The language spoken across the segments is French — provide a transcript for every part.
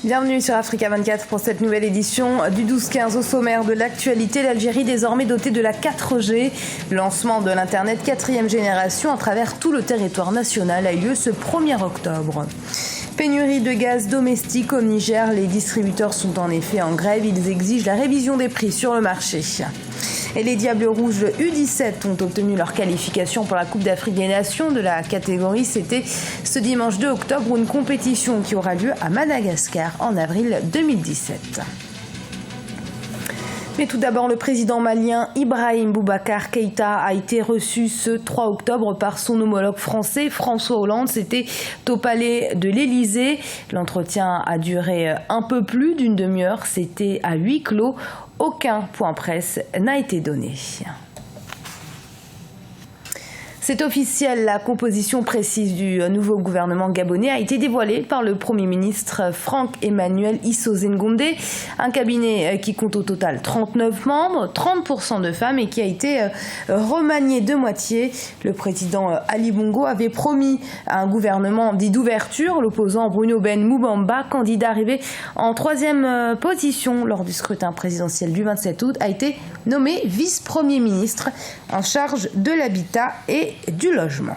Bienvenue sur Africa 24 pour cette nouvelle édition du 12-15. Au sommaire de l'actualité, l'Algérie désormais dotée de la 4G. Le lancement de l'Internet 4e génération à travers tout le territoire national a eu lieu ce 1er octobre. Pénurie de gaz domestique au Niger. Les distributeurs sont en effet en grève. Ils exigent la révision des prix sur le marché. Et les Diables Rouges U17 ont obtenu leur qualification pour la Coupe d'Afrique des Nations de la catégorie. C'était ce dimanche 2 octobre, une compétition qui aura lieu à Madagascar en avril 2017. Mais tout d'abord, le président malien Ibrahim Boubacar Keïta a été reçu ce 3 octobre par son homologue français François Hollande. C'était au palais de l'Élysée. L'entretien a duré un peu plus d'une demi-heure. C'était à huis clos. Aucun point presse n'a été donné. C'est officiel, la composition précise du nouveau gouvernement gabonais a été dévoilée par le Premier ministre Franck-Emmanuel Issoze Ngondé. Un cabinet qui compte au total 39 membres, 30% de femmes et qui a été remanié de moitié. Le président Ali Bongo avait promis un gouvernement dit d'ouverture. L'opposant Bruno Ben Moubamba, candidat arrivé en 3e position lors du scrutin présidentiel du 27 août, a été nommé vice-premier ministre en charge de l'habitat et du logement.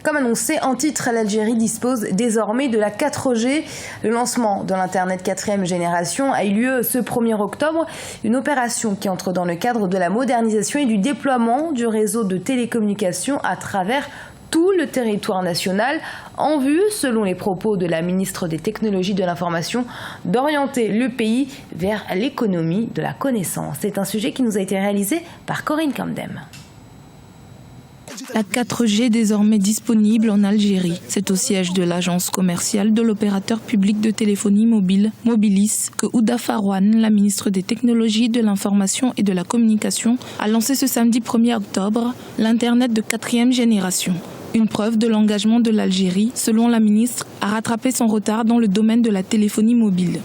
Comme annoncé en titre, l'Algérie dispose désormais de la 4G. Le lancement de l'Internet 4e génération a eu lieu ce 1er octobre. Une opération qui entre dans le cadre de la modernisation et du déploiement du réseau de télécommunications à travers tout le territoire national, en vue, selon les propos de la ministre des Technologies de l'Information, d'orienter le pays vers l'économie de la connaissance. C'est un sujet qui nous a été réalisé par Corinne Kamdem. La 4G désormais disponible en Algérie. C'est au siège de l'agence commerciale de l'opérateur public de téléphonie mobile, Mobilis, que Ouda Farouane, la ministre des Technologies, de l'Information et de la Communication, a lancé ce samedi 1er octobre l'Internet de 4e génération. Une preuve de l'engagement de l'Algérie, selon la ministre, à rattraper son retard dans le domaine de la téléphonie mobile.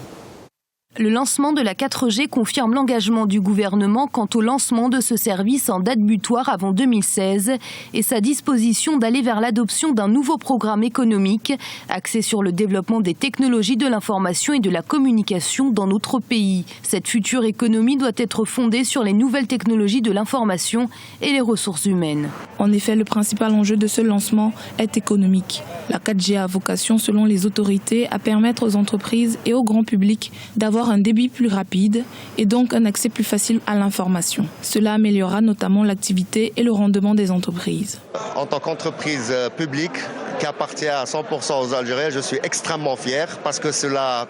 Le lancement de la 4G confirme l'engagement du gouvernement quant au lancement de ce service en date butoir avant 2016 et sa disposition d'aller vers l'adoption d'un nouveau programme économique axé sur le développement des technologies de l'information et de la communication dans notre pays. Cette future économie doit être fondée sur les nouvelles technologies de l'information et les ressources humaines. En effet, le principal enjeu de ce lancement est économique. La 4G a vocation, selon les autorités, à permettre aux entreprises et au grand public d'avoir un débit plus rapide et donc un accès plus facile à l'information. Cela améliorera notamment l'activité et le rendement des entreprises. En tant qu'entreprise publique qui appartient à 100% aux Algériens, je suis extrêmement fier parce que cela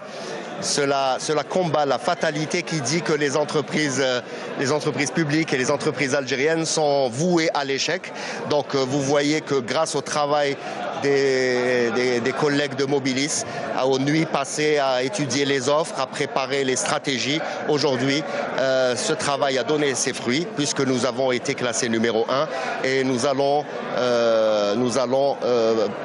combat la fatalité qui dit que les entreprises publiques et les entreprises algériennes sont vouées à l'échec. Donc vous voyez que grâce au travail des collègues de Mobilis, aux nuits passées à étudier les offres, à préparer les stratégies, aujourd'hui, ce travail a donné ses fruits puisque nous avons été classés numéro 1 et nous allons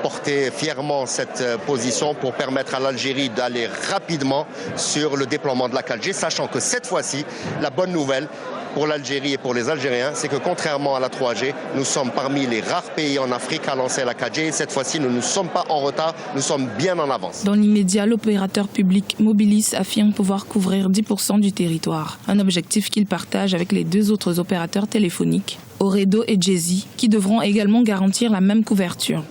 porter fièrement cette position pour permettre à l'Algérie d'aller rapidement sur le déploiement de la 4G, sachant que cette fois-ci, la bonne nouvelle pour l'Algérie et pour les Algériens, c'est que contrairement à la 3G, nous sommes parmi les rares pays en Afrique à lancer la 4G et cette fois-ci, nous ne sommes pas en retard, nous sommes bien en avance. Dans l'immédiat, l'opérateur public Mobilis affirme pouvoir couvrir 10% du territoire, un objectif qu'il partage avec les 2 autres opérateurs téléphoniques, Ooredoo et Djezzy, qui devront également garantir la même couverture.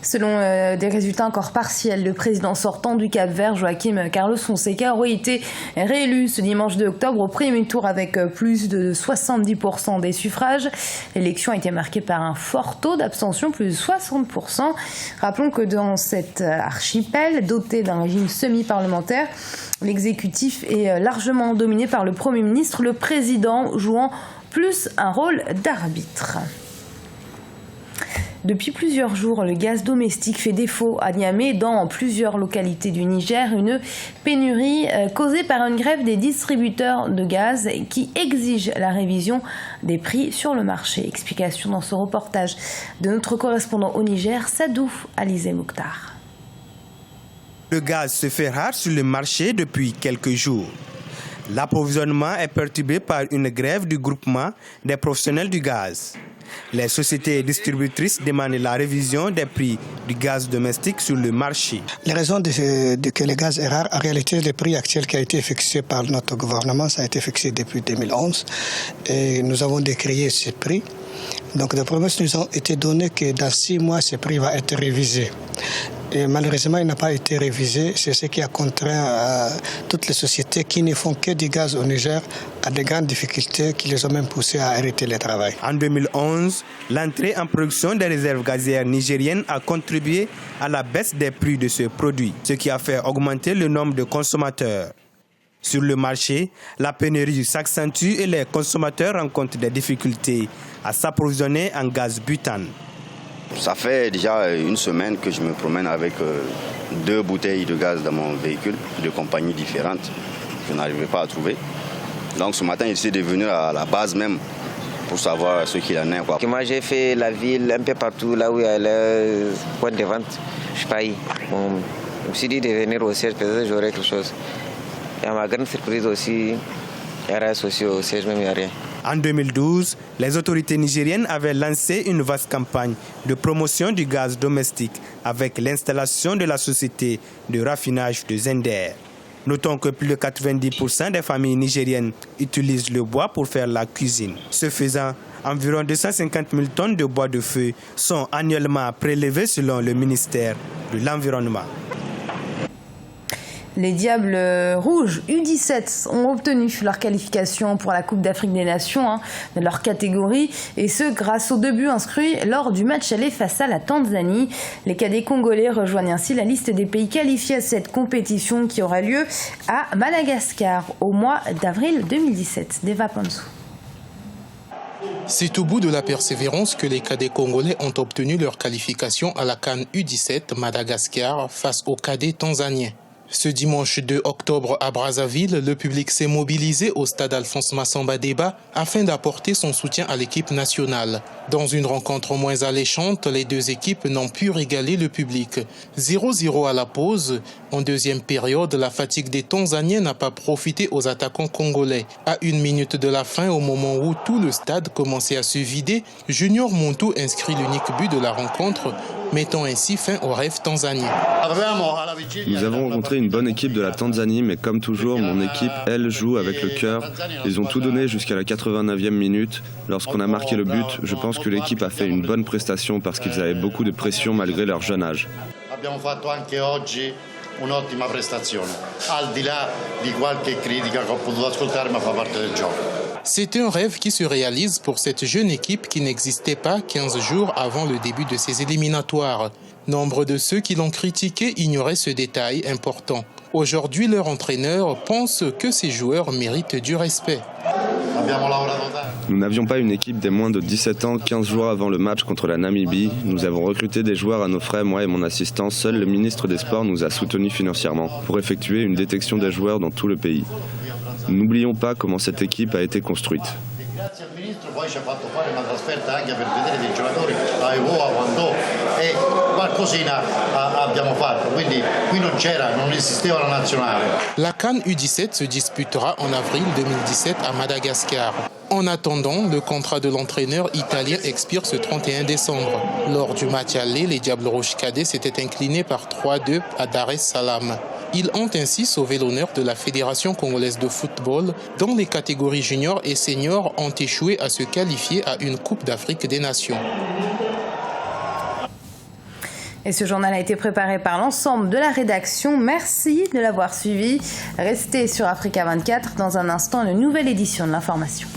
Selon des résultats encore partiels, le président sortant du Cap-Vert, Joaquim Carlos Fonseca, aurait été réélu ce dimanche 2 octobre au premier tour avec plus de 70% des suffrages. L'élection a été marquée par un fort taux d'abstention, plus de 60%. Rappelons que dans cet archipel, doté d'un régime semi-parlementaire, l'exécutif est largement dominé par le Premier ministre, le président jouant plus un rôle d'arbitre. Depuis plusieurs jours, le gaz domestique fait défaut à Niamey dans plusieurs localités du Niger. Une pénurie causée par une grève des distributeurs de gaz qui exige la révision des prix sur le marché. Explication dans ce reportage de notre correspondant au Niger, Sadou Alizé Mokhtar. Le gaz se fait rare sur le marché depuis quelques jours. L'approvisionnement est perturbé par une grève du groupement des professionnels du gaz. Les sociétés distributrices demandent la révision des prix du gaz domestique sur le marché. Les raisons de que le gaz est rare, en réalité, le prix actuel qui a été fixé par notre gouvernement, ça a été fixé depuis 2011 et nous avons décrié ces prix. Donc, les promesses nous ont été données que dans 6 mois, ce prix va être révisé. Et malheureusement, il n'a pas été révisé. C'est ce qui a contraint toutes les sociétés qui ne font que du gaz au Niger à de grandes difficultés qui les ont même poussés à arrêter le travail. En 2011, l'entrée en production des réserves gazières nigériennes a contribué à la baisse des prix de ce produit, ce qui a fait augmenter le nombre de consommateurs. Sur le marché, la pénurie s'accentue et les consommateurs rencontrent des difficultés à s'approvisionner en gaz butane. Ça fait déjà une semaine que je me promène avec 2 bouteilles de gaz dans mon véhicule, de compagnies différentes. Je n'arrivais pas à trouver. Donc ce matin, j'essaie de venir à la base même pour savoir ce qu'il en est. Moi, j'ai fait la ville un peu partout, là où il y a le point de vente. Je suis pas eu. Bon, je me suis dit de venir au siège, peut-être que j'aurais quelque chose. Et à ma grande surprise aussi, il y a rien aussi au siège, même il n'y a rien. En 2012, les autorités nigériennes avaient lancé une vaste campagne de promotion du gaz domestique avec l'installation de la société de raffinage de Zender. Notons que plus de 90% des familles nigériennes utilisent le bois pour faire la cuisine. Ce faisant, environ 250 000 tonnes de bois de feu sont annuellement prélevées selon le ministère de l'Environnement. Les Diables Rouges U17 ont obtenu leur qualification pour la Coupe d'Afrique des Nations de leur catégorie, et ce grâce aux 2 buts inscrits lors du match aller face à la Tanzanie. Les cadets congolais rejoignent ainsi la liste des pays qualifiés à cette compétition qui aura lieu à Madagascar au mois d'avril 2017. Deva Pansou. C'est au bout de la persévérance que les cadets congolais ont obtenu leur qualification à la CAN U17 Madagascar face aux cadets tanzaniens. Ce dimanche 2 octobre à Brazzaville, le public s'est mobilisé au stade Alphonse Massamba Déba afin d'apporter son soutien à l'équipe nationale. Dans une rencontre moins alléchante, les 2 équipes n'ont pu régaler le public. 0-0 à la pause. En deuxième période, la fatigue des Tanzaniens n'a pas profité aux attaquants congolais. À 1 minute de la fin, au moment où tout le stade commençait à se vider, Junior Montou inscrit l'unique but de la rencontre, mettant ainsi fin au rêve tanzanien. Nous avons rencontré une bonne équipe de la Tanzanie, mais comme toujours, mon équipe, elle, joue avec le cœur. Ils ont tout donné jusqu'à la 89e minute. Lorsqu'on a marqué le but, je pense que l'équipe a fait une bonne prestation parce qu'ils avaient beaucoup de pression malgré leur jeune âge. Un'ottima prestazione, al di là di qualche critica che ho potuto ascoltare, ma fa parte del gioco. C'est un rêve qui se réalise pour cette jeune équipe qui n'existait pas 15 jours avant le début de ces éliminatoires. Nombre de ceux qui l'ont critiqué ignoraient ce détail important. Aujourd'hui, leur entraîneur pense que ces joueurs méritent du respect. Nous n'avions pas une équipe des moins de 17 ans 15 jours avant le match contre la Namibie. Nous avons recruté des joueurs à nos frais, moi et mon assistant. Seul le ministre des Sports nous a soutenus financièrement pour effectuer une détection des joueurs dans tout le pays. N'oublions pas comment cette équipe a été construite. Grazie al ministro poi ci ha fatto fare una trasferta anche per vedere dei giocatori a Evo, a Wando, e qualcosina abbiamo fatto, quindi qui non esisteva la nazionale. La CAN U17 se disputera en avril 2017 à Madagascar. En attendant, le contrat de l'entraîneur italien expire ce 31 décembre. Lors du match aller, les Diables Rouges cadets s'étaient inclinés par 3-2 à Dar es Salaam. Ils ont ainsi sauvé l'honneur de la Fédération congolaise de football, dont les catégories juniors et seniors ont échoué à se qualifier à une Coupe d'Afrique des Nations. Et ce journal a été préparé par l'ensemble de la rédaction. Merci de l'avoir suivi. Restez sur Africa 24. Dans un instant, une nouvelle édition de l'information.